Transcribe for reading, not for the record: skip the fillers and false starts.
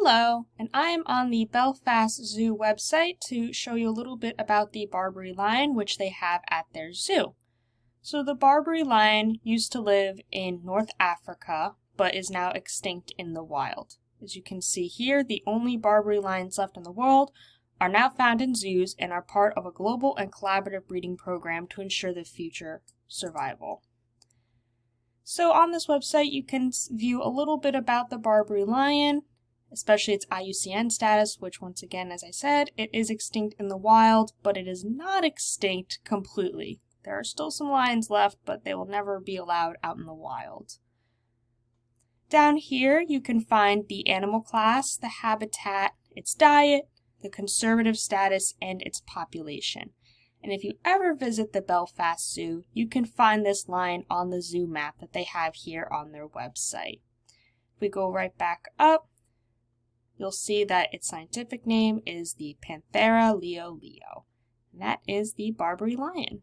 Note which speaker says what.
Speaker 1: Hello, and I am on the Belfast Zoo website to show you a little bit about the Barbary lion, which they have at their zoo. So the Barbary lion used to live in North Africa, but is now extinct in the wild. As you can see here, the only Barbary lions left in the world are now found in zoos and are part of a global and collaborative breeding program to ensure the future survival. So on this website, you can view a little bit about the Barbary lion, especially its IUCN status, which once again, as I said, it is extinct in the wild, but it is not extinct completely. There are still some lions left, but they will never be allowed out in the wild. Down here, you can find the animal class, the habitat, its diet, the conservative status, and its population. And if you ever visit the Belfast Zoo, you can find this lion on the zoo map that they have here on their website. If we go right back up, you'll see that its scientific name is the Panthera leo leo, and that is the Barbary lion.